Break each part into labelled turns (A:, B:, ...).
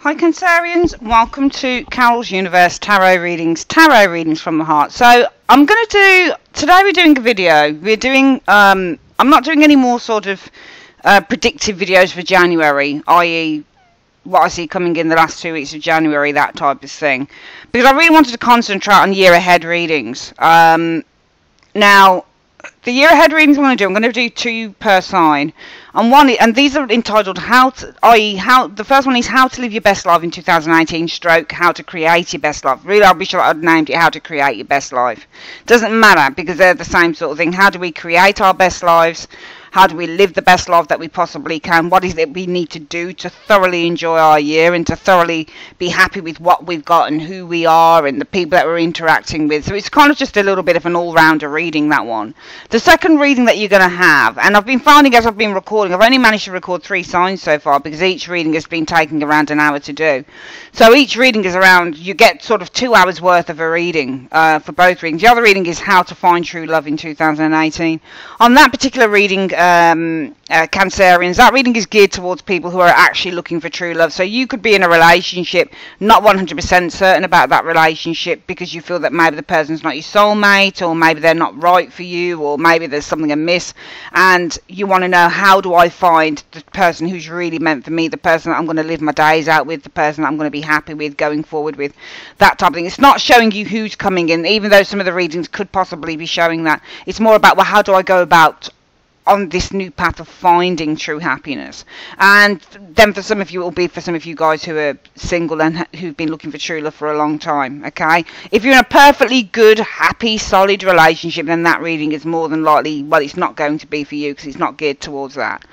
A: Hi Cancerians, welcome to Carol's Universe Tarot Readings from the heart. So I'm going to today we're doing a video. I'm not doing any more sort of predictive videos for January, i.e. what I see coming in the last 2 weeks of January, that type of thing. Because I really wanted to concentrate on year ahead readings. Now, the year ahead readings I'm going to do 2 per sign. And these are entitled the first one is How to Live Your Best Life in 2018 stroke How to Create Your Best Life. Really, I wish I'd named it How to Create Your Best Life. Doesn't matter because they're the same sort of thing. How do we create our best lives? How do we live the best life that we possibly can? What is it we need to do to thoroughly enjoy our year and to thoroughly be happy with what we've got and who we are and the people that we're interacting with? So it's kind of just a little bit of an all-rounder reading, that one. The second reading that you're going to have, and I've been finding as I've been recording, I've only managed to record 3 signs so far because each reading has been taking around an hour to do. So each reading is around, you get sort of 2 hours worth of a reading for both readings. The other reading is How to Find True Love in 2018. On that particular reading, Cancerians, that reading is geared towards people who are actually looking for true love. So you could be in a relationship, not 100% certain about that relationship because you feel that maybe the person's not your soulmate, or maybe they're not right for you, or maybe there's something amiss, and you want to know, how do I find the person who's really meant for me, the person that I'm going to live my days out with, the person that I'm going to be happy with, going forward with, that type of thing. It's not showing you who's coming in, even though some of the readings could possibly be showing that. It's more about, well, how do I go about on this new path of finding true happiness? And then for some of you, it will be for some of you guys who are single and who've been looking for true love for a long time, okay? If you're in a perfectly good, happy, solid relationship, then that reading is more than likely, well, it's not going to be for you because it's not geared towards that.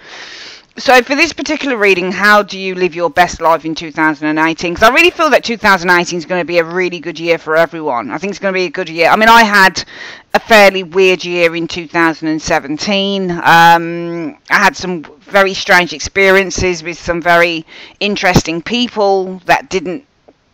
A: So for this particular reading, how do you live your best life in 2018? Because I really feel that 2018 is going to be a really good year for everyone. I think it's going to be a good year. I mean, I had a fairly weird year in 2017. I had some very strange experiences with some very interesting people that didn't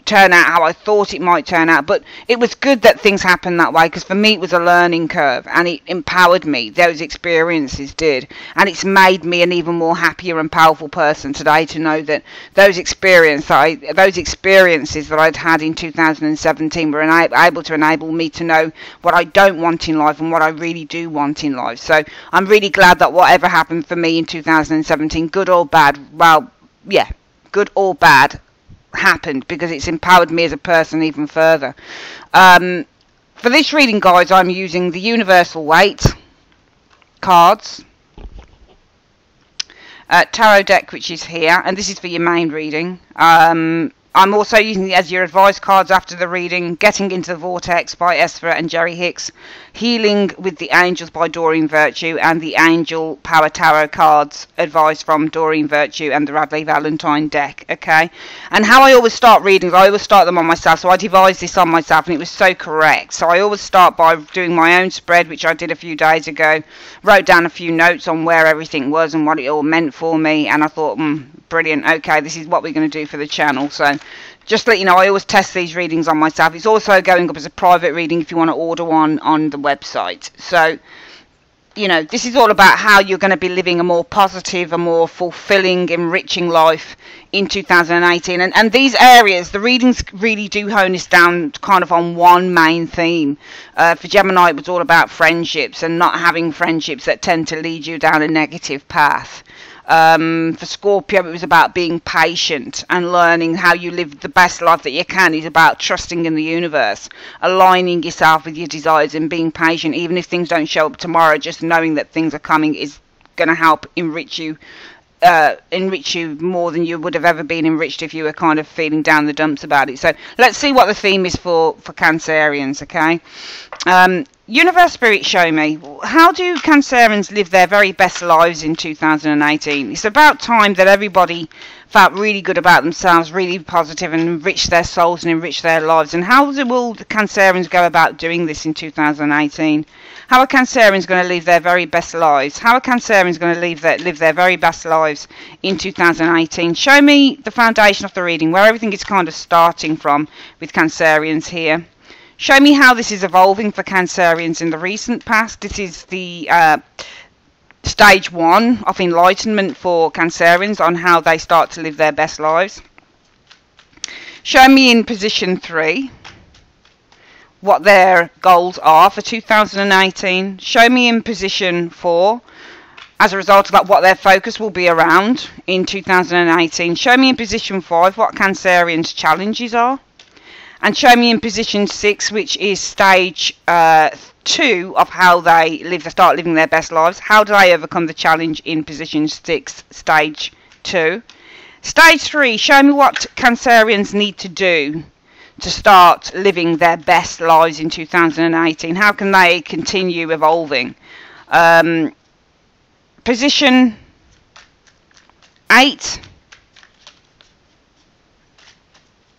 A: turn out how I thought it might turn out, but it was good that things happened that way because for me it was a learning curve and it empowered me. Those experiences did, and it's made me an even more happier and powerful person today to know that those experiences that I'd had in 2017 were able to enable me to know what I don't want in life and what I really do want in life. So I'm really glad that whatever happened for me in 2017, good or bad, well, yeah, good or bad, happened because it's empowered me as a person even further. For this reading, guys, I'm using the Universal Weight cards, tarot deck, which is here, and this is for your main reading. I'm also using it as your advice cards after the reading: Getting into the Vortex by Esra and Jerry Hicks, Healing with the Angels by Doreen Virtue, and the Angel Power Tarot cards, advice from Doreen Virtue and the Radley Valentine deck, okay? And how I always start readings, I always start them on myself, so I devised this on myself and it was so correct. So I always start by doing my own spread, which I did a few days ago, wrote down a few notes on where everything was and what it all meant for me, and I thought, brilliant, okay, this is what we're going to do for the channel. So just to let you know, I always test these readings on myself. It's also going up as a private reading if you want to order one on the website. So, you know, this is all about how you're going to be living a more positive, a more fulfilling, enriching life in 2018. And these areas, the readings really do hone us down kind of on one main theme. For Gemini, it was all about friendships and not having friendships that tend to lead you down a negative path. For Scorpio, it was about being patient and learning how you live the best life that you can. It's about trusting in the universe, aligning yourself with your desires and being patient. Even if things don't show up tomorrow, just knowing that things are coming is going to help enrich you more than you would have ever been enriched if you were kind of feeling down the dumps about it. So let's see what the theme is for Cancerians, okay? Universe Spirit, show me, how do Cancerians live their very best lives in 2018? It's about time that everybody felt really good about themselves, really positive, and enrich their souls and enrich their lives. And how will the Cancerians go about doing this in 2018? How are Cancerians going to live their very best lives? How are Cancerians going to live their very best lives in 2018? Show me the foundation of the reading, where everything is kind of starting from with Cancerians here. Show me how this is evolving for Cancerians in the recent past. This is the stage 1 of enlightenment for Cancerians on how they start to live their best lives. Show me in position 3 what their goals are for 2018. Show me in position 4, as a result of that, what their focus will be around in 2018. Show me in position 5 what Cancerians' challenges are. And show me in position 6, which is stage 2 of how they start living their best lives. How do they overcome the challenge in position 6, stage 2? Stage 3, show me what Cancerians need to do to start living their best lives in 2018. How can they continue evolving? Position 8,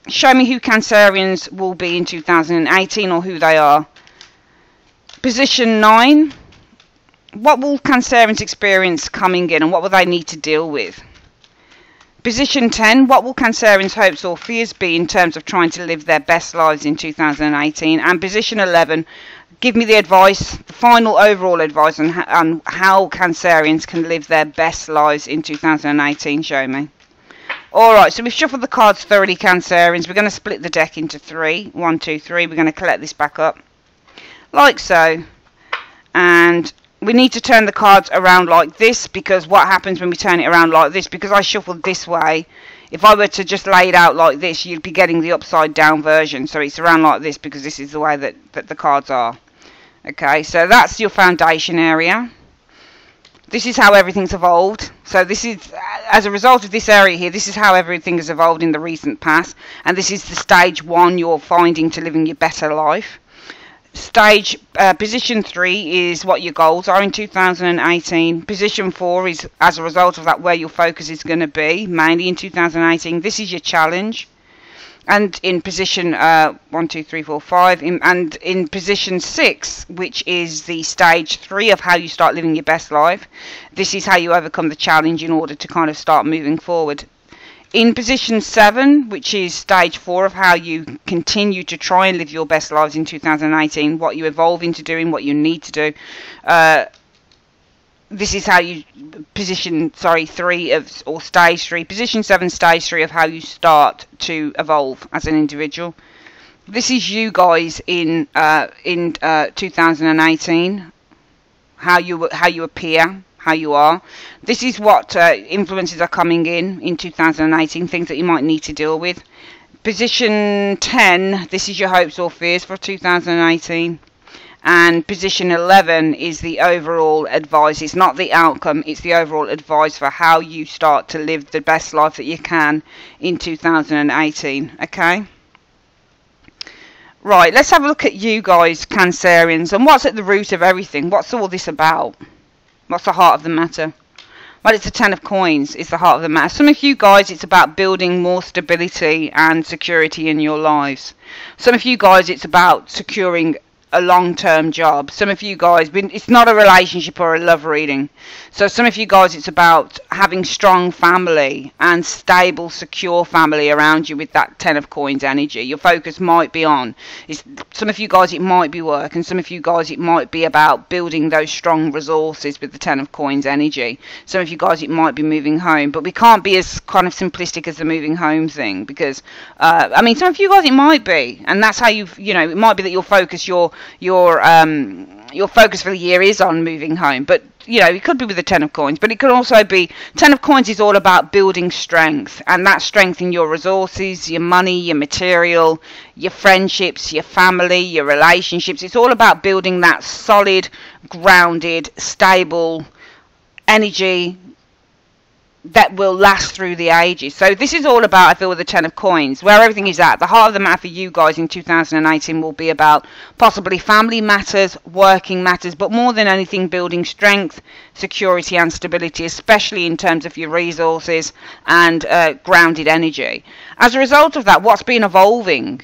A: show me who Cancerians will be in 2018 or who they are. Position 9, what will Cancerians experience coming in and what will they need to deal with? Position 10, what will Cancerians' hopes or fears be in terms of trying to live their best lives in 2018? And position 11, give me the advice, the final overall advice on how Cancerians can live their best lives in 2018. Show me. Alright, so we've shuffled the cards thoroughly, Cancerians. We're going to split the deck into 3. 1, 2, 3. We're going to collect this back up. Like so. And we need to turn the cards around like this, because what happens when we turn it around like this, because I shuffled this way, if I were to just lay it out like this, you'd be getting the upside down version. So it's around like this because this is the way that the cards are. Okay, so that's your foundation area. This is how everything's evolved. So this is, as a result of this area here, this is how everything has evolved in the recent past. And this is the stage 1 you're finding to living your better life. Position 3 is what your goals are in 2018. Position 4 is, as a result of that, where your focus is going to be, mainly in 2018. This is your challenge. And in position 1, 2, 3, 4, 5, and in position 6, which is the stage 3 of how you start living your best life, this is how you overcome the challenge in order to kind of start moving forward. In position 7, which is stage 4 of how you continue to try and live your best lives in 2018, what you evolve into doing, what you need to do. This is how you position 3 of, or stage 3, position 7, stage 3 of how you start to evolve as an individual. This is you guys in 2018, how you appear, how you are. This is what influences are coming in 2018, things that you might need to deal with. Position 10, this is your hopes or fears for 2018. And position 11 is the overall advice. It's not the outcome, it's the overall advice for how you start to live the best life that you can in 2018. Okay? Right, let's have a look at you guys, Cancerians, and what's at the root of everything. What's all this about? What's the heart of the matter? Well, it's the 10 of coins. It's the heart of the matter. Some of you guys, it's about building more stability and security in your lives. Some of you guys, it's about securing a long-term job. Some of you guys, it's not a relationship or a love reading. So some of you guys, it's about having strong family and stable, secure family around you with that 10 of coins energy. Your focus might be on, some of you guys, it might be work, and some of you guys, it might be about building those strong resources with the 10 of coins energy. Some of you guys, it might be moving home, but we can't be as kind of simplistic as the moving home thing, because I mean, some of you guys, it might be, and that's how you know, it might be that your focus, your focus for the year is on moving home, but you know, it could be with the 10 of coins, but it could also be 10 of coins is all about building strength, and that strength in your resources, your money, your material, your friendships, your family, your relationships. It's all about building that solid, grounded, stable energy that will last through the ages. So this is all about, I feel, with the 10 of coins, where everything is at. The heart of the matter for you guys in 2018 will be about possibly family matters, working matters, but more than anything, building strength, security and stability, especially in terms of your resources and grounded energy. As a result of that, what's been evolving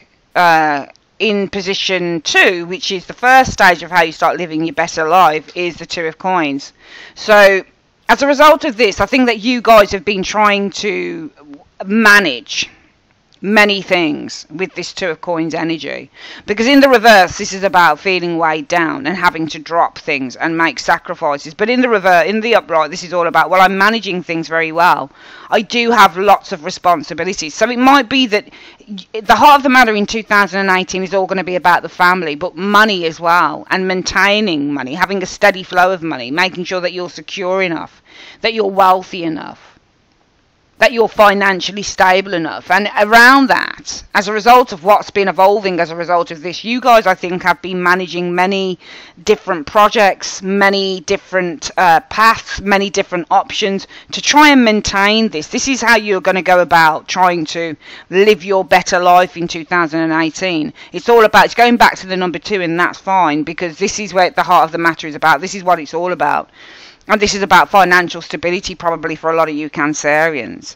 A: in position 2, which is the first stage of how you start living your better life, is the 2 of coins. So as a result of this, I think that you guys have been trying to manage many things with this Two of Coins energy, because in the reverse this is about feeling weighed down and having to drop things and make sacrifices. But in the reverse, in the upright, this is all about, well, I'm managing things very well, I do have lots of responsibilities. So it might be that the heart of the matter in 2018 is all going to be about the family, but money as well, and maintaining money, having a steady flow of money, making sure that you're secure enough, that you're wealthy enough, that you're financially stable enough. And around that, as a result of what's been evolving as a result of this, you guys, I think, have been managing many different projects, many different paths, many different options to try and maintain this. This is how you're going to go about trying to live your better life in 2018. It's all about, it's going back to the number 2, and that's fine, because this is where the heart of the matter is about. This is what it's all about. And this is about financial stability, probably for a lot of you Cancerians.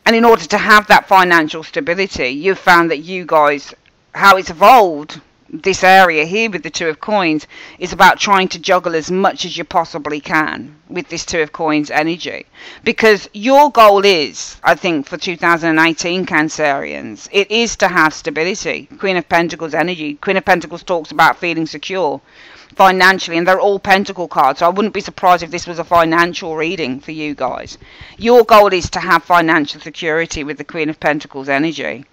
A: And in order to have that financial stability, you've found that you guys, how it's evolved, this area here with the Two of Coins, is about trying to juggle as much as you possibly can with this Two of Coins energy. Because your goal is, I think, for 2018 Cancerians, it is to have stability. Queen of Pentacles energy. Queen of Pentacles talks about feeling secure financially, and they're all pentacle cards, so I wouldn't be surprised if this was a financial reading for you guys. Your goal is to have financial security with the Queen of Pentacles energy.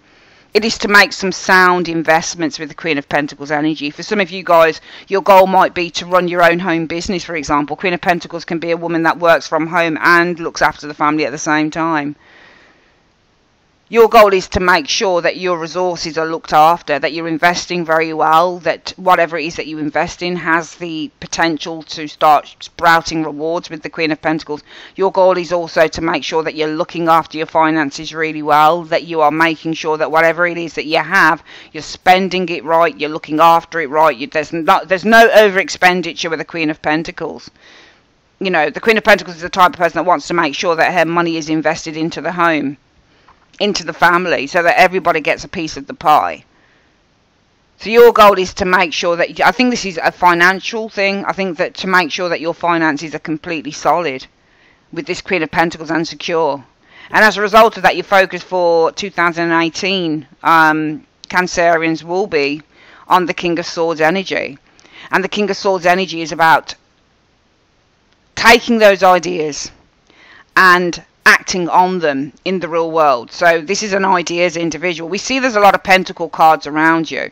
A: It is to make some sound investments with the Queen of Pentacles energy. For some of you guys, your goal might be to run your own home business, for example. Queen of Pentacles can be a woman that works from home and looks after the family at the same time. Your goal is to make sure that your resources are looked after, that you're investing very well, that whatever it is that you invest in has the potential to start sprouting rewards with the Queen of Pentacles. Your goal is also to make sure that you're looking after your finances really well, that you are making sure that whatever it is that you have, you're spending it right, you're looking after it right. There's no over expenditure with the Queen of Pentacles. You know, the Queen of Pentacles is the type of person that wants to make sure that her money is invested into the home, into the family, so that everybody gets a piece of the pie. So your goal is to make sure that, I think this is a financial thing, I think that to make sure that your finances are completely solid with this Queen of Pentacles and secure. And as a result of that, your focus for 2018 Cancerians will be on the King of Swords energy. And the King of Swords energy is about taking those ideas and acting on them in the real world. So this is an ideas individual. We see there's a lot of pentacle cards around you.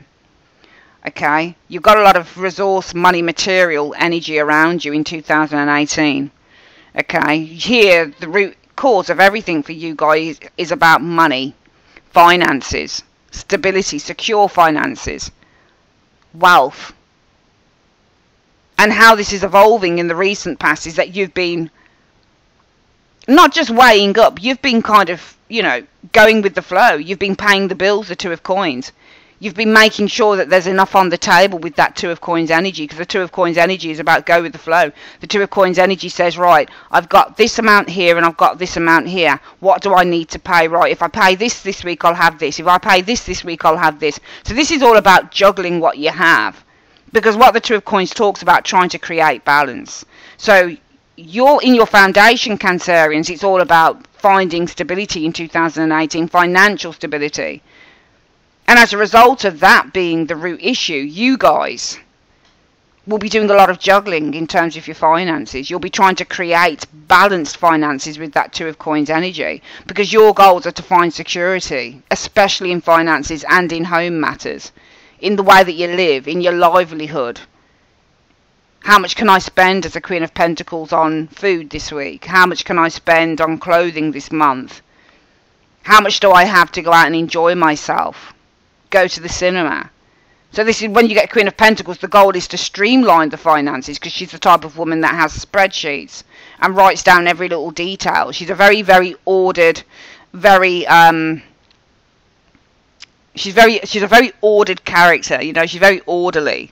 A: Okay, you've got a lot of resource, money, material energy around you in 2018. Okay, here the root cause of everything for you guys is about money, finances, stability, secure finances, wealth. And how this is evolving in the recent past is that you've been not just weighing up, you've been kind of, you know, going with the flow. You've been paying the bills, the Two of Coins. You've been making sure that there's enough on the table with that Two of Coins energy, because the Two of Coins energy is about go with the flow. The Two of Coins energy says, right, I've got this amount here and I've got this amount here. What do I need to pay? Right, if I pay this week, I'll have this. If I pay this week, I'll have this. So this is all about juggling what you have, because what the Two of Coins talks about, trying to create balance. So you're in your foundation, Cancerians, it's all about finding stability in 2018, financial stability. And as a result of that being the root issue, you guys will be doing a lot of juggling in terms of your finances. You'll be trying to create balanced finances with that Two of Coins energy, because your goals are to find security, especially in finances and in home matters, in the way that you live, in your livelihood. How much can I spend as a Queen of Pentacles on food this week? How much can I spend on clothing this month? How much do I have to go out and enjoy myself? Go to the cinema. So this is when you get Queen of Pentacles, the goal is to streamline the finances, because she's the type of woman that has spreadsheets and writes down every little detail. She's a very, very ordered, she's a very ordered character, you know, she's very orderly.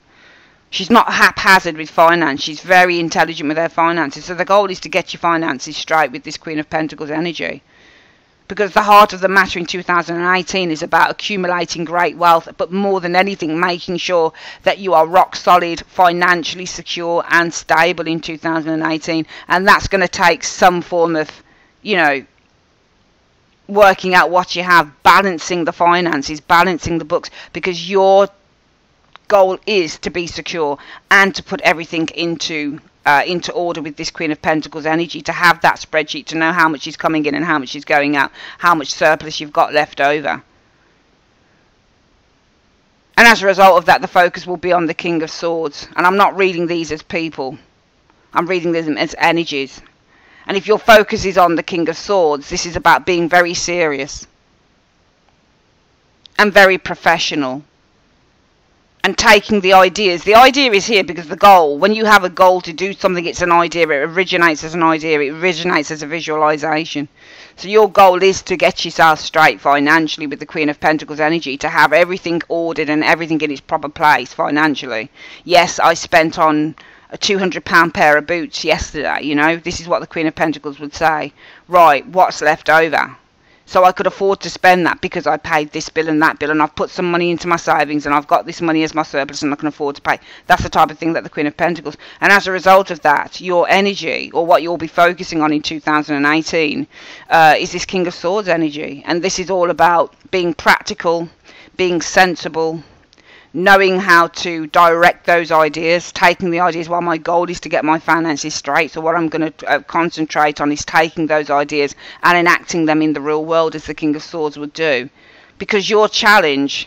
A: She's not haphazard with finance. She's very intelligent with her finances. So the goal is to get your finances straight with this Queen of Pentacles energy. Because the heart of the matter in 2018 is about accumulating great wealth, but more than anything, making sure that you are rock solid, financially secure and stable in 2018. And that's going to take some form of, you know, working out what you have, balancing the finances, balancing the books, because your goal is to be secure and to put everything into order with this Queen of Pentacles energy, to have that spreadsheet, to know how much is coming in and how much is going out, how much surplus you've got left over. And as a result of that, the focus will be on the King of Swords. And I'm not reading these as people, I'm reading them as energies. And if your focus is on the King of Swords, this is about being very serious and very professional, and taking the ideas. The idea is here because the goal, when you have a goal to do something, it's an idea. It originates as an idea. It originates as a visualization. So your goal is to get yourself straight financially with the Queen of Pentacles energy, to have everything ordered and everything in its proper place financially. Yes, I spent on a £200 pair of boots yesterday, you know. This is what the Queen of Pentacles would say. Right, what's left over? So I could afford to spend that because I paid this bill and that bill, and I've put some money into my savings, and I've got this money as my surplus, and I can afford to pay. That's the type of thing that the Queen of Pentacles. And as a result of that, your energy, or what you'll be focusing on in 2018, is this King of Swords energy. And this is all about being practical, being sensible, knowing how to direct those ideas, taking the ideas. Well, my goal is to get my finances straight, so what I'm going to concentrate on is taking those ideas and enacting them in the real world, as the King of Swords would do. Because your challenge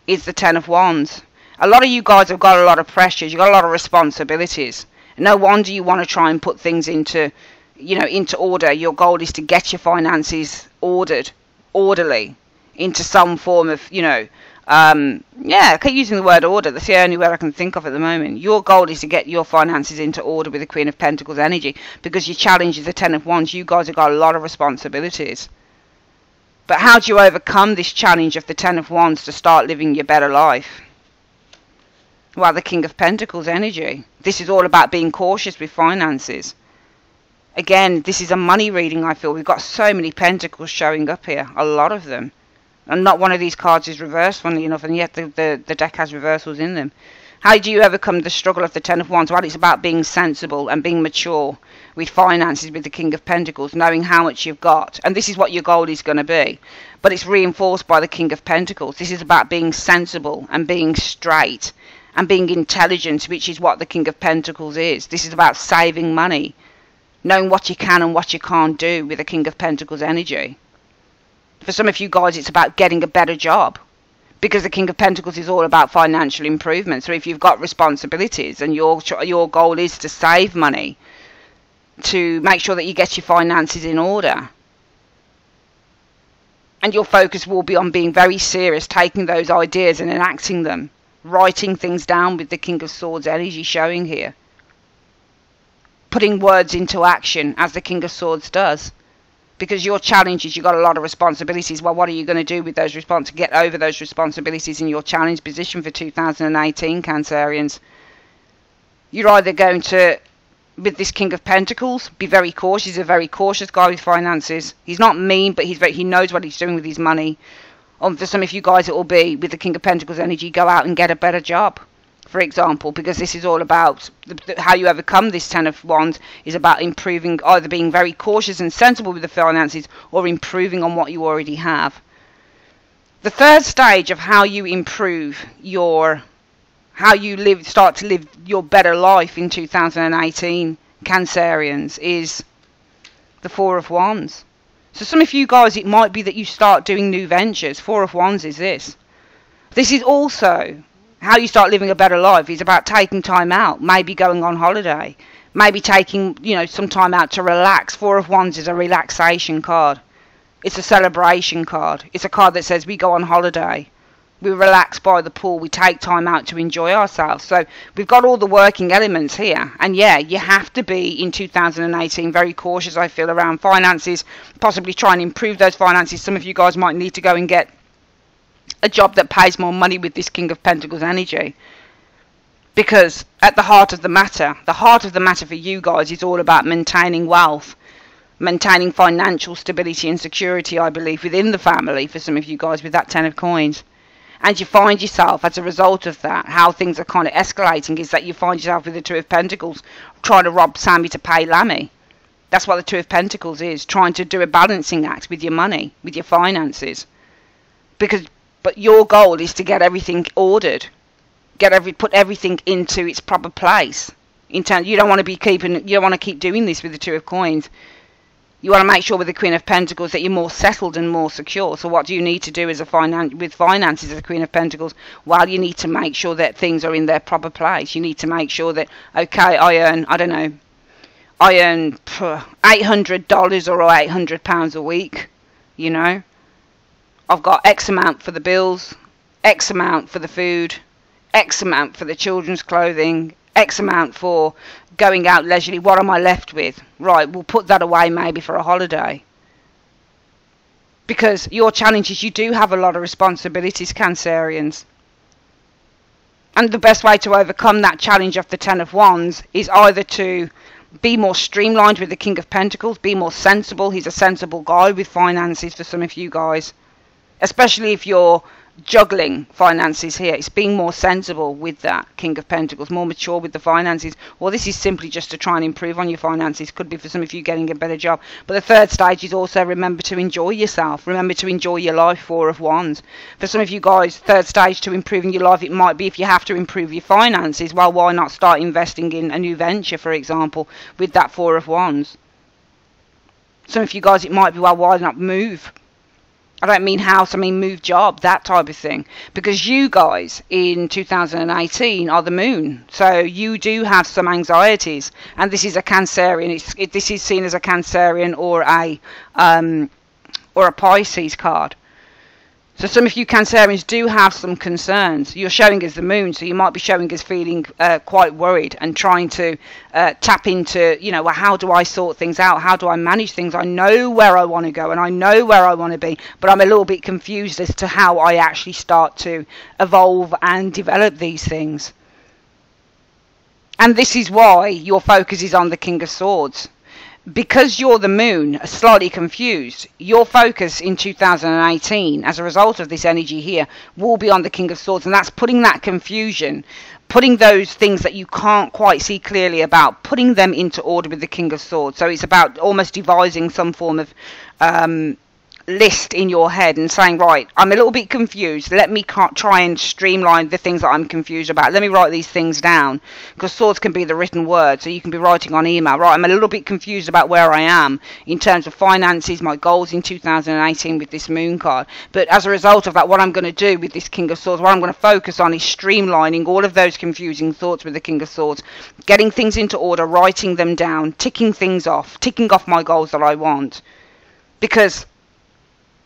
A: is the Ten of Wands. A lot of you guys have got a lot of pressures, you've got a lot of responsibilities. No wonder you want to try and put things into, you know, into order. Your goal is to get your finances orderly, into some form of, you know, yeah, I keep using the word order. That's the only word I can think of at the moment. Your goal is to get your finances into order with the Queen of Pentacles energy, because your challenge is the Ten of Wands. You guys have got a lot of responsibilities. But how do you overcome this challenge of the Ten of Wands to start living your better life? Well, the King of Pentacles energy. This is all about being cautious with finances. Again, this is a money reading, I feel. We've got so many pentacles showing up here. A lot of them. And not one of these cards is reversed, funnily enough, and yet the deck has reversals in them. How do you overcome the struggle of the Ten of Wands? Well, it's about being sensible and being mature with finances with the King of Pentacles, knowing how much you've got. And this is what your goal is going to be. But it's reinforced by the King of Pentacles. This is about being sensible and being straight and being intelligent, which is what the King of Pentacles is. This is about saving money, knowing what you can and what you can't do with the King of Pentacles energy. For some of you guys, it's about getting a better job, because the King of Pentacles is all about financial improvement. So if you've got responsibilities and your goal is to save money, to make sure that you get your finances in order, and your focus will be on being very serious, taking those ideas and enacting them, writing things down with the King of Swords energy showing here, putting words into action as the King of Swords does. Because your challenge is you've got a lot of responsibilities. Well, what are you going to do with those to get over those responsibilities in your challenge position for 2018, Cancerians? You're either going to, with this King of Pentacles, be very cautious. He's a very cautious guy with finances. He's not mean, but he knows what he's doing with his money. For some of you guys, it will be, with the King of Pentacles energy, go out and get a better job, for example, because this is all about how you overcome this Ten of Wands is about improving, either being very cautious and sensible with the finances or improving on what you already have. The third stage of how you improve start to live your better life in 2018, Cancerians, is the Four of Wands. So some of you guys, it might be that you start doing new ventures. Four of Wands is this. This is also how you start living a better life. Is about taking time out, maybe going on holiday, maybe taking, you know, some time out to relax. Four of Wands is a relaxation card. It's a celebration card. It's a card that says we go on holiday, we relax by the pool, we take time out to enjoy ourselves. So we've got all the working elements here. And yeah, you have to be in 2018 very cautious, I feel, around finances, possibly try and improve those finances. Some of you guys might need to go and get a job that pays more money with this King of Pentacles energy, because at the heart of the matter for you guys is all about maintaining wealth, maintaining financial stability and security, I believe, within the family for some of you guys with that Ten of Coins. And you find yourself, as a result of that, how things are kind of escalating is that you find yourself with the Two of Pentacles trying to rob Sammy to pay Lammy. That's what the Two of Pentacles is, trying to do a balancing act with your money, with your finances. But your goal is to get everything ordered, put everything into its proper place. You don't want to keep doing this with the Two of Coins. You want to make sure with the Queen of Pentacles that you're more settled and more secure. So what do you need to do with finances as the Queen of Pentacles? Well, you need to make sure that things are in their proper place. You need to make sure that, okay, I earn $800 or £800 a week, you know. I've got X amount for the bills, X amount for the food, X amount for the children's clothing, X amount for going out leisurely. What am I left with? Right, we'll put that away maybe for a holiday. Because your challenge is you do have a lot of responsibilities, Cancerians. And the best way to overcome that challenge of the Ten of Wands is either to be more streamlined with the King of Pentacles, be more sensible. He's a sensible guy with finances for some of you guys. Especially if you're juggling finances here. It's being more sensible with that King of Pentacles, more mature with the finances. Or this is simply just to try and improve on your finances. Could be for some of you getting a better job. But the third stage is also remember to enjoy yourself. Remember to enjoy your life, Four of Wands. For some of you guys, third stage to improving your life, it might be if you have to improve your finances, well, why not start investing in a new venture, for example, with that Four of Wands. Some of you guys, it might be, well, why not move? I don't mean house, I mean move job, that type of thing. Because you guys in 2018 are the moon. So you do have some anxieties. And this is a Cancerian. This is seen as a Cancerian or a Pisces card. So some of you Cancerians do have some concerns. You're showing as the moon, so you might be showing as feeling quite worried and trying to tap into, you know, well, how do I sort things out? How do I manage things? I know where I want to go and I know where I want to be, but I'm a little bit confused as to how I actually start to evolve and develop these things. And this is why your focus is on the King of Swords. Because you're the moon, slightly confused, your focus in 2018, as a result of this energy here, will be on the King of Swords. And that's putting that confusion, putting those things that you can't quite see clearly about, putting them into order with the King of Swords. So it's about almost devising some form of list in your head and saying, right, I'm a little bit confused, let me try and streamline the things that I'm confused about, let me write these things down, because swords can be the written word, so you can be writing on email, right, I'm a little bit confused about where I am in terms of finances, my goals in 2018 with this moon card, but as a result of that, what I'm going to do with this King of Swords, what I'm going to focus on is streamlining all of those confusing thoughts with the King of Swords, getting things into order, writing them down, ticking off my goals that I want, because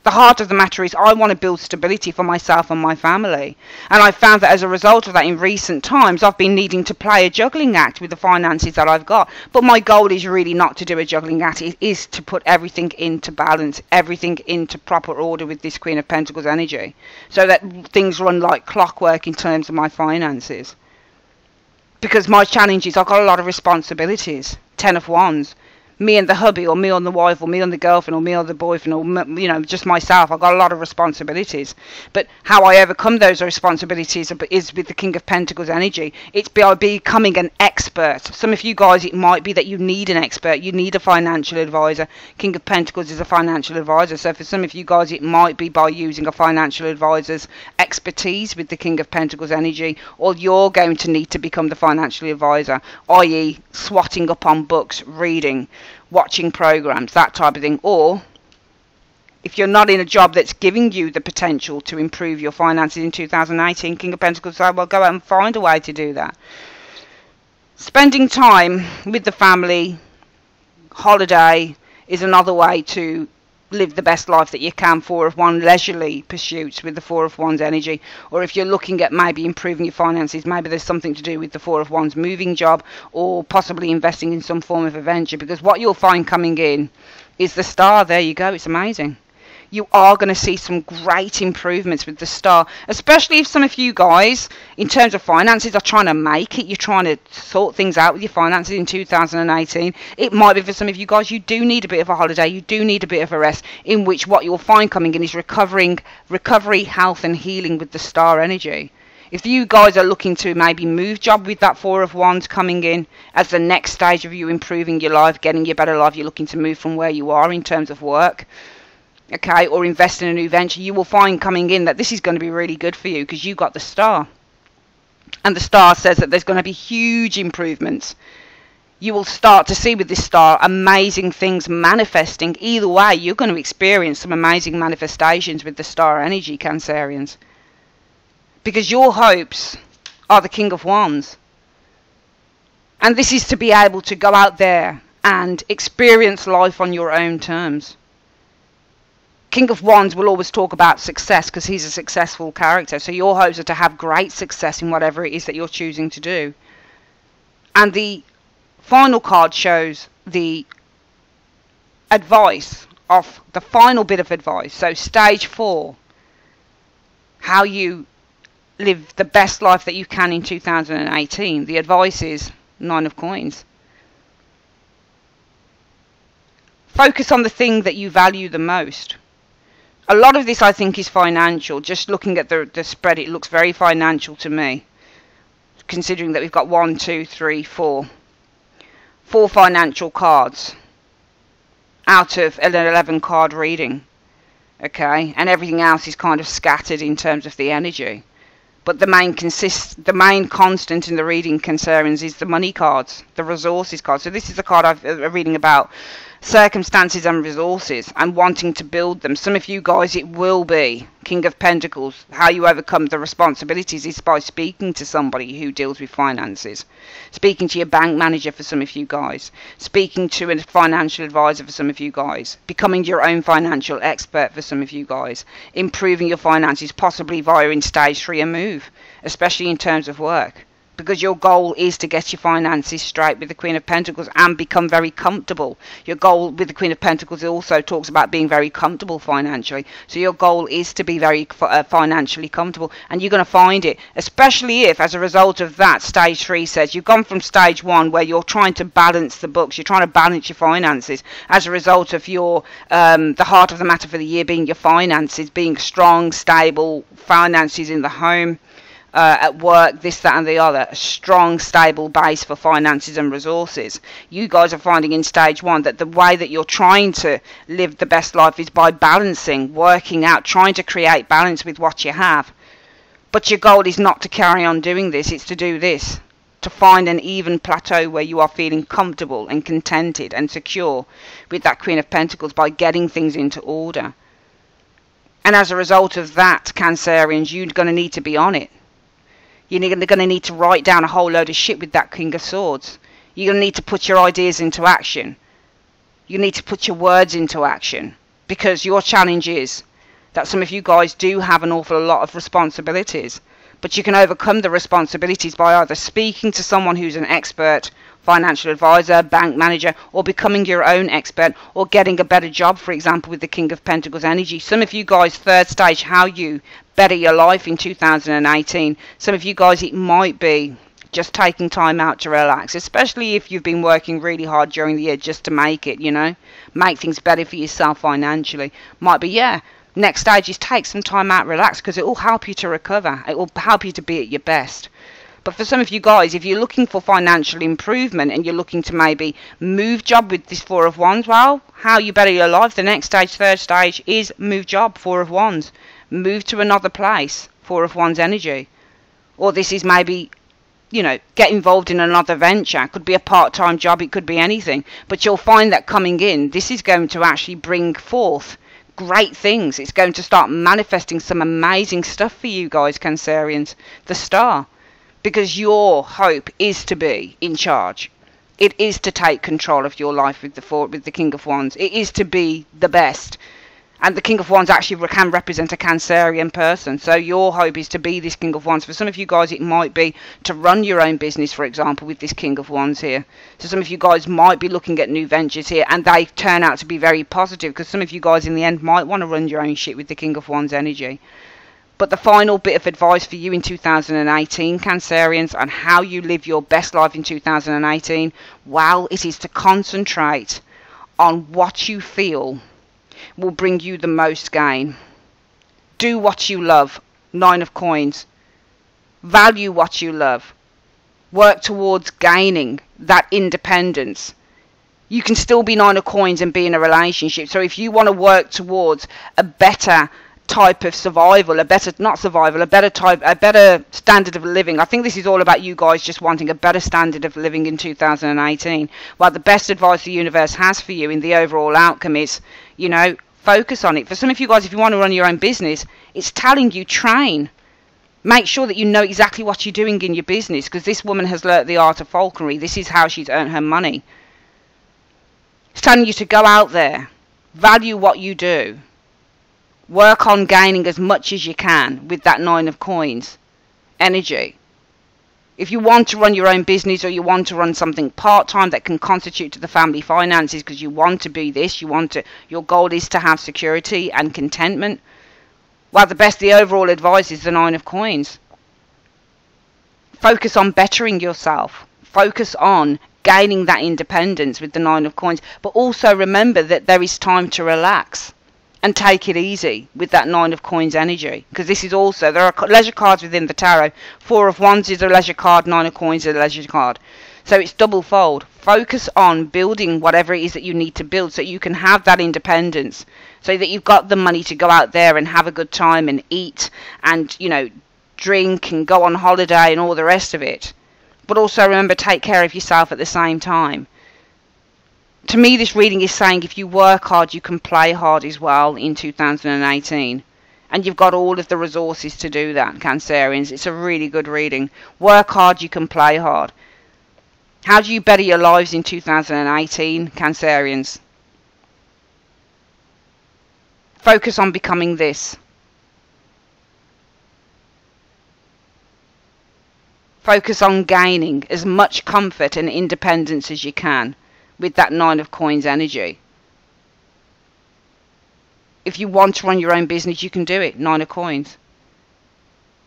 A: the heart of the matter is I want to build stability for myself and my family. And I've found that as a result of that in recent times, I've been needing to play a juggling act with the finances that I've got. But my goal is really not to do a juggling act. It is to put everything into balance, everything into proper order with this Queen of Pentacles energy. So that things run like clockwork in terms of my finances. Because my challenge is I've got a lot of responsibilities. Ten of Wands. Me and the hubby, or me and the wife, or me and the girlfriend, or me and the boyfriend, or, you know, just myself. I've got a lot of responsibilities. But how I overcome those responsibilities is with the King of Pentacles energy. It's by becoming an expert. Some of you guys, it might be that you need an expert. You need a financial advisor. King of Pentacles is a financial advisor. So for some of you guys, it might be by using a financial advisor's expertise with the King of Pentacles energy, or you're going to need to become the financial advisor, i.e. swatting up on books, reading, watching programs, that type of thing. Or if you're not in a job that's giving you the potential to improve your finances in 2018, King of Pentacles say, well, go out and find a way to do that. Spending time with the family, holiday, is another way to live the best life that you can. Four of Wands, leisurely pursuits with the Four of Wands energy. Or if you're looking at maybe improving your finances, maybe there's something to do with the Four of Wands, moving job, or possibly investing in some form of a venture. Because what you'll find coming in is the Star. There you go. It's amazing. You are going to see some great improvements with the Star, especially if some of you guys, in terms of finances, are trying to make it. You're trying to sort things out with your finances in 2018. It might be for some of you guys, you do need a bit of a holiday. You do need a bit of a rest, in which what you'll find coming in is recovery, health and healing with the Star energy. If you guys are looking to maybe move job with that Four of Wands coming in as the next stage of you improving your life, getting your better life, you're looking to move from where you are in terms of work, okay, or invest in a new venture, you will find coming in that this is going to be really good for you because you got the Star. And the Star says that there's going to be huge improvements. You will start to see with this Star amazing things manifesting. Either way, you're going to experience some amazing manifestations with the Star energy, Cancerians. Because your hopes are the King of Wands. And this is to be able to go out there and experience life on your own terms. King of Wands will always talk about success because he's a successful character. So your hopes are to have great success in whatever it is that you're choosing to do. And the final card shows the advice of the final bit of advice. So stage 4, how you live the best life that you can in 2018. The advice is 9 of Coins. Focus on the thing that you value the most. A lot of this I think is financial. Just looking at the spread, it looks very financial to me, considering that we've got 1, 2, 3, 4 financial cards out of an 11 card reading, okay, and everything else is kind of scattered in terms of the energy. But the main constant in the reading, Cancerians, is the money cards, the resources cards. So this is the card I'm reading about circumstances and resources and wanting to build them. Some of you guys, it will be King of Pentacles. How you overcome the responsibilities is by speaking to somebody who deals with finances. Speaking to your bank manager for some of you guys. Speaking to a financial advisor for some of you guys. Becoming your own financial expert for some of you guys. Improving your finances, possibly via in stage 3 a move, especially in terms of work. Because your goal is to get your finances straight with the Queen of Pentacles and become very comfortable. Your goal with the Queen of Pentacles also talks about being very comfortable financially. So your goal is to be very financially comfortable. And you're going to find it, especially if, as a result of that, stage 3 says you've gone from stage 1 where you're trying to balance the books, you're trying to balance your finances as a result of your the heart of the matter for the year being your finances, being strong, stable, finances in the home. At work, this, that and the other, a strong, stable base for finances and resources. You guys are finding in stage 1 that the way that you're trying to live the best life is by balancing, working out, trying to create balance with what you have. But your goal is not to carry on doing this, it's to do this. To find an even plateau where you are feeling comfortable and contented and secure with that Queen of Pentacles by getting things into order. And as a result of that, Cancerians, you're going to need to be on it. You're going to need to write down a whole load of shit with that King of Swords. You're going to need to put your ideas into action. You need to put your words into action. Because your challenge is that some of you guys do have an awful lot of responsibilities. But you can overcome the responsibilities by either speaking to someone who's an expert, financial advisor, bank manager, or becoming your own expert, or getting a better job, for example, with the King of Pentacles energy. Some of you guys, third stage, how you better your life in 2018. Some of you guys, it might be just taking time out to relax, especially if you've been working really hard during the year just to make it, you know, make things better for yourself financially. Might be, yeah, next stage is take some time out, relax, because it will help you to recover. It will help you to be at your best. But for some of you guys, if you're looking for financial improvement and you're looking to maybe move job with this Four of Wands, well, how you better your life, the next stage, third stage, is move job, Four of Wands. Move to another place, Four of Wands energy. Or this is maybe, you know, get involved in another venture. It could be a part-time job, it could be anything. But you'll find that coming in, this is going to actually bring forth great things. It's going to start manifesting some amazing stuff for you guys, Cancerians. The Star. Because your hope is to be in charge. It is to take control of your life with the King of Wands. It is to be the best. And the King of Wands actually can represent a Cancerian person. So your hope is to be this King of Wands. For some of you guys, it might be to run your own business, for example, with this King of Wands here. So some of you guys might be looking at new ventures here, and they turn out to be very positive, because some of you guys in the end might want to run your own shit with the King of Wands energy. But the final bit of advice for you in 2018, Cancerians, on how you live your best life in 2018, well, it is to concentrate on what you feel will bring you the most gain. Do what you love, 9 of Coins. Value what you love. Work towards gaining that independence. You can still be Nine of Coins and be in a relationship. So if you want to work towards a better type of survival, a better standard of living. I think this is all about you guys just wanting a better standard of living in 2018. Well, the best advice the universe has for you in the overall outcome is, you know, focus on it. For some of you guys, if you want to run your own business, it's telling you train. Make sure that you know exactly what you're doing in your business, because this woman has learnt the art of falconry. This is how she's earned her money. It's telling you to go out there, value what you do, work on gaining as much as you can with that Nine of Coins energy. If you want to run your own business, or you want to run something part-time that can contribute to the family finances because you want to be this, your goal is to have security and contentment, well, the overall advice is the Nine of Coins. Focus on bettering yourself. Focus on gaining that independence with the Nine of Coins. But also remember that there is time to relax and take it easy with that Nine of Coins energy. Because this is also, there are leisure cards within the tarot. Four of Wands is a leisure card, Nine of Coins is a leisure card. So it's double fold. Focus on building whatever it is that you need to build so you can have that independence. So that you've got the money to go out there and have a good time and eat and, you know, drink and go on holiday and all the rest of it. But also remember, take care of yourself at the same time. To me, this reading is saying if you work hard, you can play hard as well in 2018. And you've got all of the resources to do that, Cancerians. It's a really good reading. Work hard, you can play hard. How do you better your lives in 2018, Cancerians? Focus on becoming this. Focus on gaining as much comfort and independence as you can with that Nine of Coins energy. If you want to run your own business, you can do it. Nine of Coins.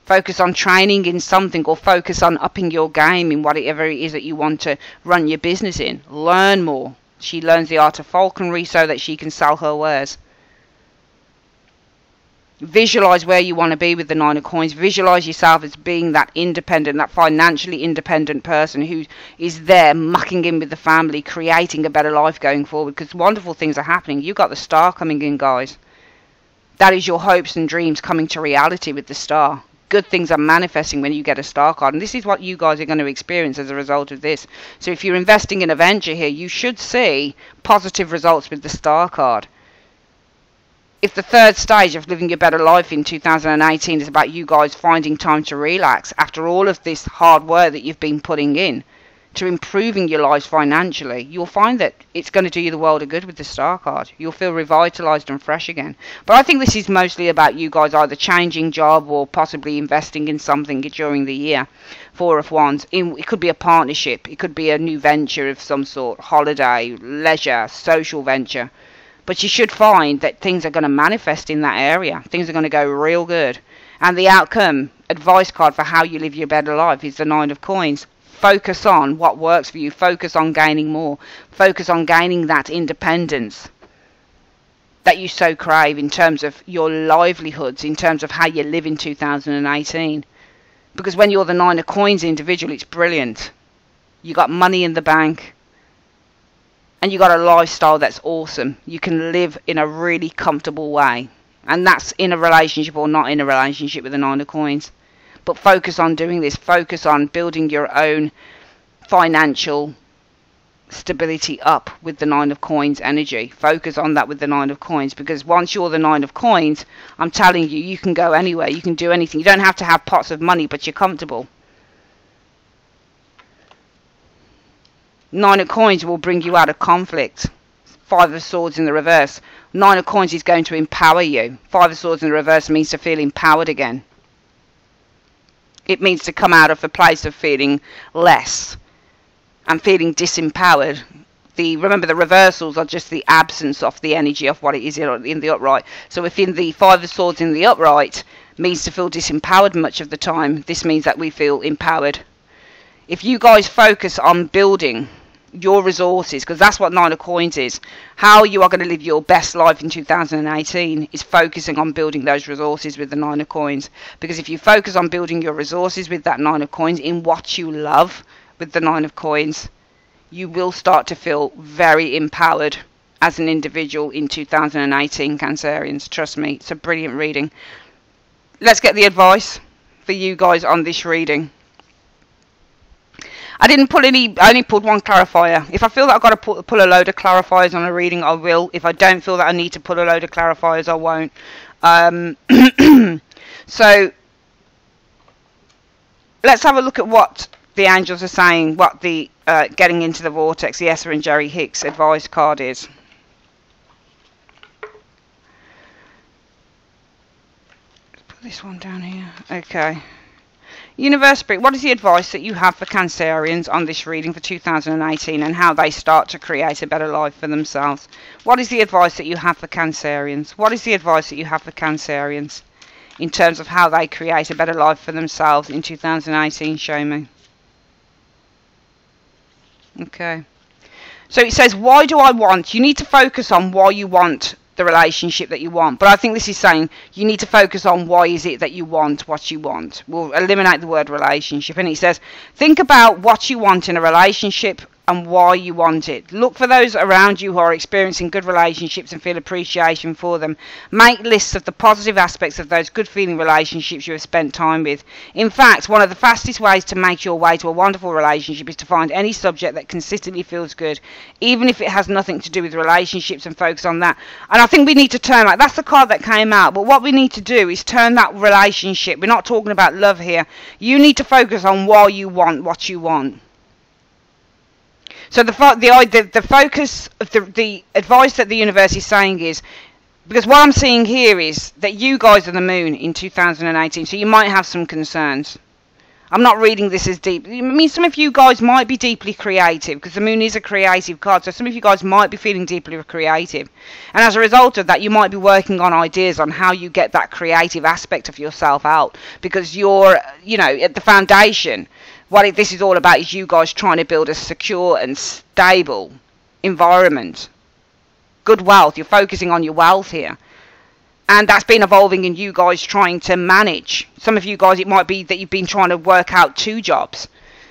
A: Focus on training in something, or focus on upping your game in whatever it is that you want to run your business in. Learn more. She learns the art of falconry so that she can sell her wares. Visualize where you want to be with the Nine of Coins. Visualize yourself as being that independent, that financially independent person who is there mucking in with the family, creating a better life going forward, because wonderful things are happening. You've got the Star coming in, guys. That is your hopes and dreams coming to reality with the Star. Good things are manifesting when you get a Star card, and this is what you guys are going to experience as a result of this. So if you're investing in a venture here, you should see positive results with the Star card. If the third stage of living your better life in 2018 is about you guys finding time to relax after all of this hard work that you've been putting in to improving your lives financially, you'll find that it's going to do you the world of good with the Star card. You'll feel revitalized and fresh again. But I think this is mostly about you guys either changing job or possibly investing in something during the year. Four of Wands. It could be a partnership. It could be a new venture of some sort. Holiday, leisure, social venture. But you should find that things are going to manifest in that area. Things are going to go real good. And the outcome, advice card for how you live your better life is the Nine of Coins. Focus on what works for you. Focus on gaining more. Focus on gaining that independence that you so crave in terms of your livelihoods, in terms of how you live in 2018. Because when you're the Nine of Coins individual, it's brilliant. You got money in the bank. And you got a lifestyle that's awesome. You can live in a really comfortable way. And that's in a relationship or not in a relationship with the Nine of Coins. But focus on doing this. Focus on building your own financial stability up with the Nine of Coins energy. Focus on that with the Nine of Coins. Because once you're the Nine of Coins, I'm telling you, you can go anywhere. You can do anything. You don't have to have pots of money, but you're comfortable. Nine of Coins will bring you out of conflict. Five of Swords in the reverse. Nine of Coins is going to empower you. Five of Swords in the reverse means to feel empowered again. It means to come out of a place of feeling less and feeling disempowered. Remember, the reversals are just the absence of the energy of what it is in the upright. So if in the Five of Swords in the upright means to feel disempowered much of the time, this means that we feel empowered. If you guys focus on building your resources, because that's what Nine of Coins is. How you are going to live your best life in 2018 is focusing on building those resources with the Nine of Coins. Because if you focus on building your resources with that Nine of Coins in what you love with the Nine of Coins, you will start to feel very empowered as an individual in 2018, Cancerians. Trust me, it's a brilliant reading. Let's get the advice for you guys on this reading. I didn't pull any, I only pulled one clarifier. If I feel that I've got to pull a load of clarifiers on a reading, I will. If I don't feel that I need to pull a load of clarifiers, I won't. So, let's have a look at what the angels are saying, what the getting into the vortex, the Essa and Jerry Hicks advice card is. Let's put this one down here. Okay. Universe Spirit, what is the advice that you have for Cancerians on this reading for 2018 and how they start to create a better life for themselves? What is the advice that you have for Cancerians? What is the advice that you have for Cancerians in terms of how they create a better life for themselves in 2018? Show me. Okay. So it says, why do I want? You need to focus on why you want the relationship that you want. But I think this is saying you need to focus on why is it that you want what you want. We'll eliminate the word relationship. And it says, think about what you want in a relationship and why you want it. Look for those around you who are experiencing good relationships and feel appreciation for them. Make lists of the positive aspects of those good feeling relationships you have spent time with. In fact, one of the fastest ways to make your way to a wonderful relationship is to find any subject that consistently feels good, even if it has nothing to do with relationships, and focus on that. And I think we need to turn that. That's the card that came out. But what we need to do is turn that relationship. We're not talking about love here. You need to focus on why you want what you want. So the focus of the advice that the universe is saying is, because what I'm seeing here is that you guys are the moon in 2018, so you might have some concerns. I'm not reading this as deep. I mean, some of you guys might be deeply creative, because the moon is a creative card, so some of you guys might be feeling deeply creative. And as a result of that, you might be working on ideas on how you get that creative aspect of yourself out, because you're, you know, at the foundation. What this is all about is you guys trying to build a secure and stable environment. Good wealth. You're focusing on your wealth here. And that's been evolving in you guys trying to manage. Some of you guys, it might be that you've been trying to work out 2 jobs.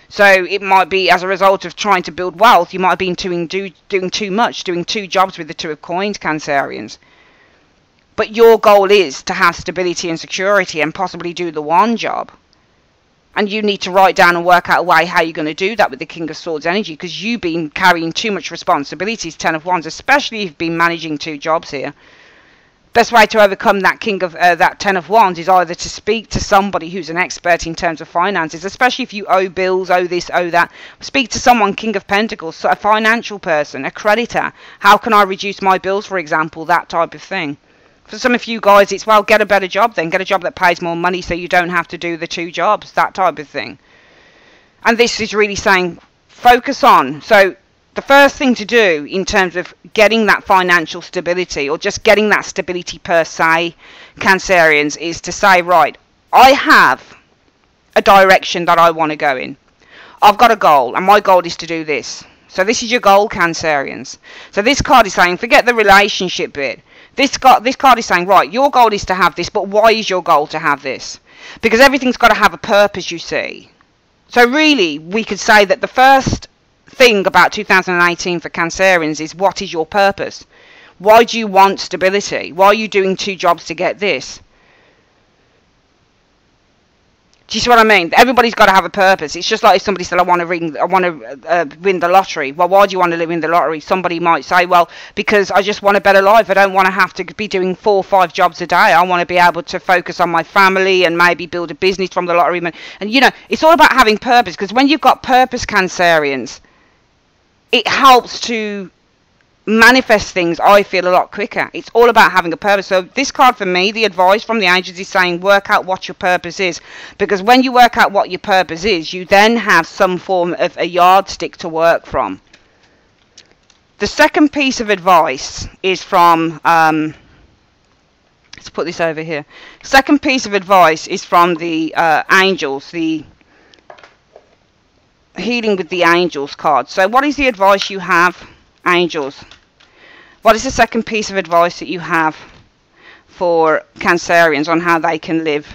A: So it might be as a result of trying to build wealth, you might have been doing too much, doing 2 jobs with the 2 of Coins, Cancerians. But your goal is to have stability and security and possibly do the 1 job. And you need to write down and work out a way how you're going to do that with the King of Swords energy, because you've been carrying too much responsibilities, 10 of Wands, especially if you've been managing 2 jobs here. Best way to overcome that that 10 of Wands is either to speak to somebody who's an expert in terms of finances, especially if you owe bills, owe this, owe that. Speak to someone, King of Pentacles, so a financial person, a creditor. How can I reduce my bills, for example, that type of thing. For some of you guys, it's, well, get a better job then. Get a job that pays more money so you don't have to do the 2 jobs, that type of thing. And this is really saying, focus on. So the first thing to do in terms of getting that financial stability, or just getting that stability per se, Cancerians, is to say, right, I have a direction that I want to go in. I've got a goal, and my goal is to do this. So this is your goal, Cancerians. So this card is saying, forget the relationship bit. This card is saying, right, your goal is to have this, but why is your goal to have this? Because everything's got to have a purpose, you see. So really, we could say that the first thing about 2018 for Cancerians is, what is your purpose? Why do you want stability? Why are you doing 2 jobs to get this? Do you see what I mean? Everybody's got to have a purpose. It's just like if somebody said, I want to win the lottery. Well, why do you want to win the lottery? Somebody might say, well, because I just want a better life. I don't want to have to be doing 4 or 5 jobs a day. I want to be able to focus on my family and maybe build a business from the lottery. And, you know, it's all about having purpose, because when you've got purpose, Cancerians, it helps to manifest things, I feel, a lot quicker. It's all about having a purpose. So this card for me, the advice from the angels is saying, work out what your purpose is, because when you work out what your purpose is, you then have some form of a yardstick to work from. The second piece of advice is from let's put this over here. Second piece of advice is from the angels, the healing with the angels card. So what is the advice you have, angels? What is the second piece of advice that you have for Cancerians on how they can live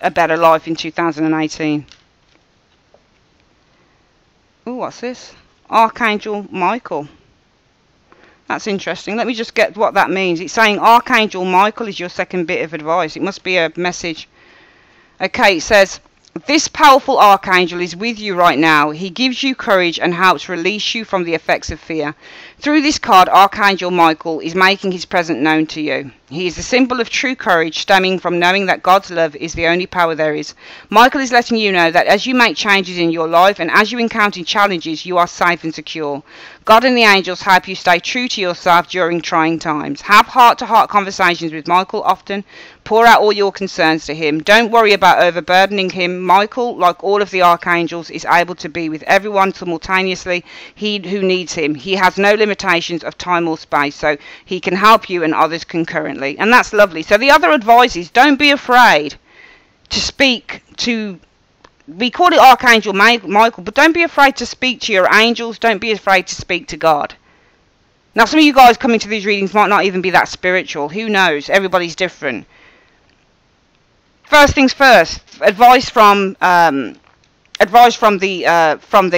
A: a better life in 2018? Oh, what's this? Archangel Michael. That's interesting. Let me just get what that means. It's saying Archangel Michael is your second bit of advice. It must be a message. Okay, it says, this powerful archangel is with you right now. He gives you courage and helps release you from the effects of fear. Through this card, Archangel Michael is making his presence known to you. He is the symbol of true courage, stemming from knowing that God's love is the only power there is. Michael is letting you know that as you make changes in your life and as you encounter challenges, you are safe and secure. God and the angels help you stay true to yourself during trying times. Have heart-to-heart conversations with Michael often. Pour out all your concerns to him. Don't worry about overburdening him. Michael, like all of the archangels, is able to be with everyone simultaneously who needs him. He has no limitations of time or space, so he can help you and others concurrently. And that's lovely. So the other advice is don't be afraid to speak to, we call it Archangel Michael, but don't be afraid to speak to your angels. Don't be afraid to speak to God. Now, some of you guys coming to these readings might not even be that spiritual. Who knows? Everybody's different. First things first, advice from the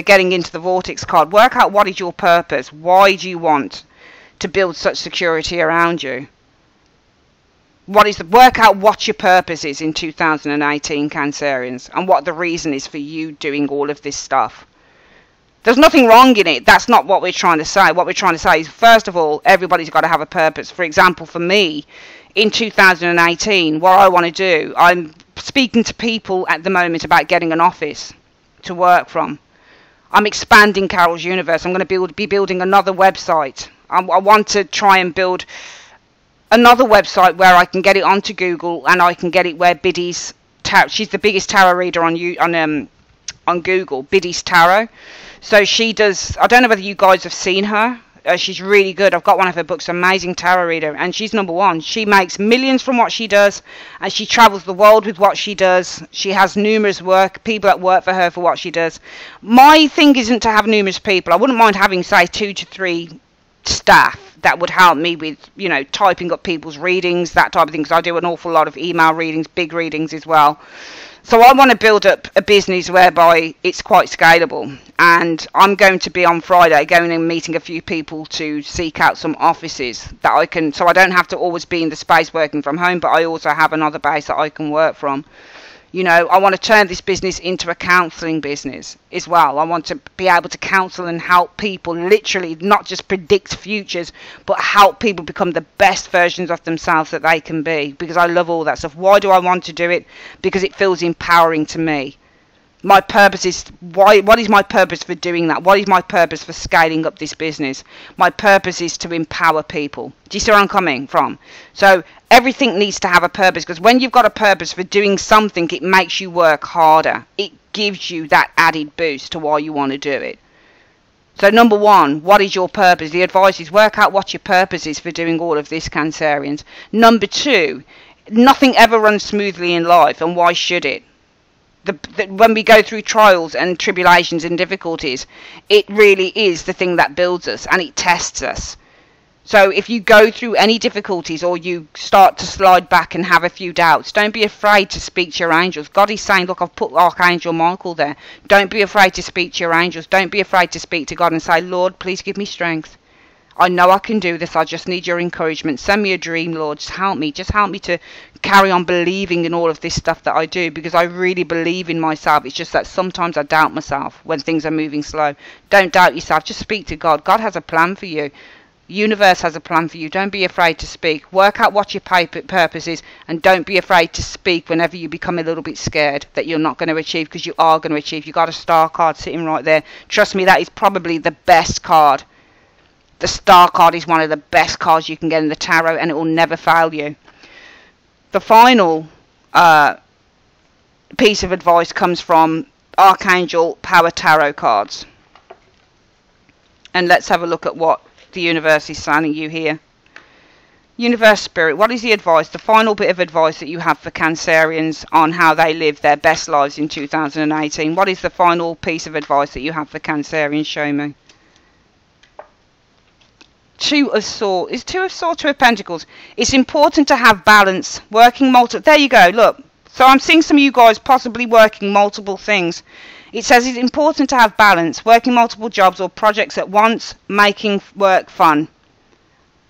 A: Getting Into the Vortex card. Work out what is your purpose. Why do you want to build such security around you? Work out what your purpose is in 2018, Cancerians, and what the reason is for you doing all of this stuff. There's nothing wrong in it. That's not what we're trying to say. What we're trying to say is, first of all, everybody's got to have a purpose. For example, for me, in 2018, what I want to do, I'm speaking to people at the moment about getting an office to work from. I'm expanding Carol's Universe. I'm going to be building another website. I want to try and build another website where I can get it onto Google, and I can get it where Biddy's she's the biggest tarot reader on Google, Biddy's Tarot. So she does, I don't know whether you guys have seen her. She's really good. I've got one of her books, amazing tarot reader, and she's #1. She makes millions from what she does, and she travels the world with what she does. She has numerous people that work for her for what she does. My thing isn't to have numerous people. I wouldn't mind having, say, 2 to 3 staff that would help me with, you know, typing up people's readings, that type of thing, because I do an awful lot of email readings, big readings as well. So I want to build up a business whereby it's quite scalable, and I'm going to be on Friday going and meeting a few people to seek out some offices that I can, so I don't have to always be in the space working from home, but I also have another base that I can work from. You know, I want to turn this business into a counselling business as well. I want to be able to counsel and help people, literally not just predict futures, but help people become the best versions of themselves that they can be, because I love all that stuff. Why do I want to do it? Because it feels empowering to me. My purpose is, what is my purpose for doing that? What is my purpose for scaling up this business? My purpose is to empower people. Do you see where I'm coming from? So everything needs to have a purpose, because when you've got a purpose for doing something, it makes you work harder. It gives you that added boost to why you want to do it. So #1, what is your purpose? The advice is work out what your purpose is for doing all of this, Cancerians. #2, nothing ever runs smoothly in life, and why should it? When we go through trials and tribulations and difficulties, it really is the thing that builds us, and it tests us. So if you go through any difficulties, or you start to slide back and have a few doubts, don't be afraid to speak to your angels. God is saying, look, I've put Archangel Michael there. Don't be afraid to speak to your angels. Don't be afraid to speak to God and say, Lord, please give me strength. I know I can do this. I just need your encouragement. Send me a dream, Lord. Just help me. Just help me to carry on believing in all of this stuff that I do, because I really believe in myself. It's just that sometimes I doubt myself when things are moving slow. Don't doubt yourself. Just speak to God. God has a plan for you. Universe has a plan for you. Don't be afraid to speak. Work out what your purpose is, and don't be afraid to speak whenever you become a little bit scared that you're not going to achieve, because you are going to achieve. You've got a star card sitting right there. Trust me, that is probably the best card. The star card is one of the best cards you can get in the tarot, and it will never fail you. The final piece of advice comes from Archangel Power Tarot cards. And let's have a look at what the universe is signing you here. Universe Spirit, what is the advice, the final bit of advice that you have for Cancerians on how they live their best lives in 2018? What is the final piece of advice that you have for Cancerians? Show me. Two of Swords. Is Two of Swords, Two of Pentacles. It's important to have balance. Working multiple. There you go. Look. So I'm seeing some of you guys possibly working multiple things. It says it's important to have balance. Working multiple jobs or projects at once. Making work fun.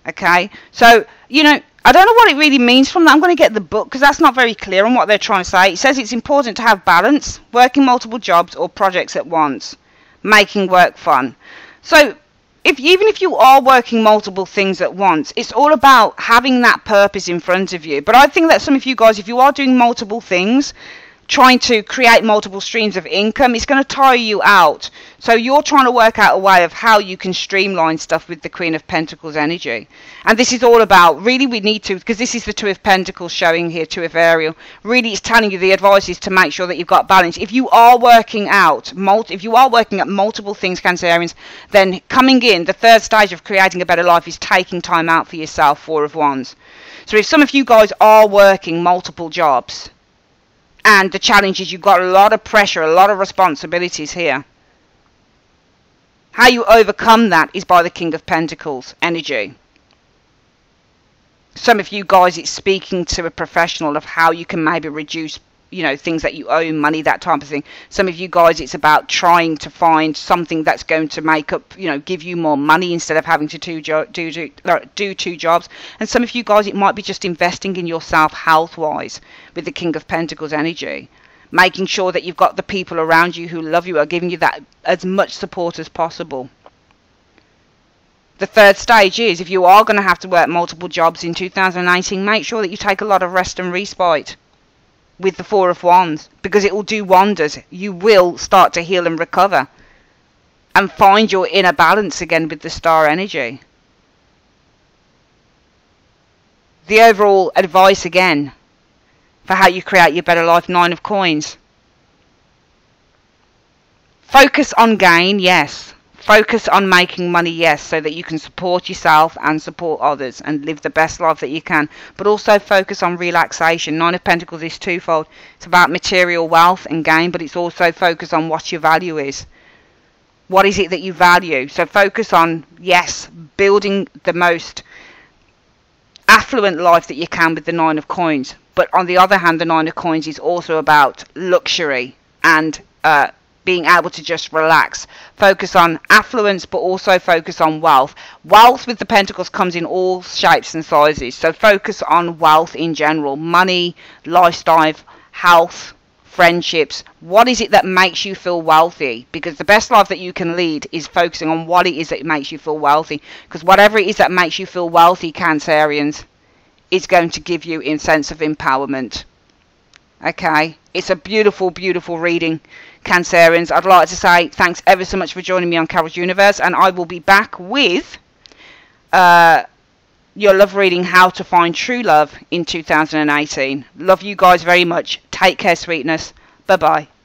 A: Okay. So, you know, I don't know what it really means from that. I'm going to get the book because that's not very clear on what they're trying to say. It says it's important to have balance. Working multiple jobs or projects at once. Making work fun. So, even if you are working multiple things at once, it's all about having that purpose in front of you. But I think that some of you guys, if you are doing multiple things, trying to create multiple streams of income, it's going to tire you out. So you're trying to work out a way of how you can streamline stuff with the Queen of Pentacles energy. And this is all about, really we need to, because this is the Two of Pentacles showing here, Two of Ariel. Really it's telling you the advice is to make sure that you've got balance. If you are working out, if you are working at multiple things, Cancerians, then coming in, the third stage of creating a better life is taking time out for yourself, Four of Wands. So if some of you guys are working multiple jobs, and the challenge is you've got a lot of pressure, a lot of responsibilities here. How you overcome that is by the King of Pentacles energy. Some of you guys, it's speaking to a professional of how you can maybe reduce, you know, things that you owe, money, that type of thing. Some of you guys, it's about trying to find something that's going to make up, you know, give you more money instead of having to do two jobs. And some of you guys, it might be just investing in yourself health-wise with the King of Pentacles energy. Making sure that you've got the people around you who love you, are giving you that as much support as possible. The third stage is, if you are going to have to work multiple jobs in 2018, make sure that you take a lot of rest and respite with the Four of Wands, because it will do wonders. You will start to heal and recover and find your inner balance again with the star energy. The overall advice again for how you create your better life, Nine of Coins. Focus on gain, yes. Focus on making money, yes, so that you can support yourself and support others and live the best life that you can. But also focus on relaxation. Nine of Pentacles is twofold. It's about material wealth and gain, but it's also focus on what your value is. What is it that you value? So focus on, yes, building the most affluent life that you can with the Nine of Coins. But on the other hand, the Nine of Coins is also about luxury and being able to just relax. Focus on affluence, but also focus on wealth. Wealth with the Pentacles comes in all shapes and sizes. So focus on wealth in general. Money, lifestyle, health, friendships. What is it that makes you feel wealthy? Because the best life that you can lead is focusing on what it is that makes you feel wealthy. Because whatever it is that makes you feel wealthy, Cancerians, is going to give you a sense of empowerment. Okay, it's a beautiful, beautiful reading, Cancerians. I'd like to say thanks ever so much for joining me on Carol's Universe, and I will be back with your love reading, How to Find True Love in 2018. Love you guys very much. Take care, sweetness. Bye-bye.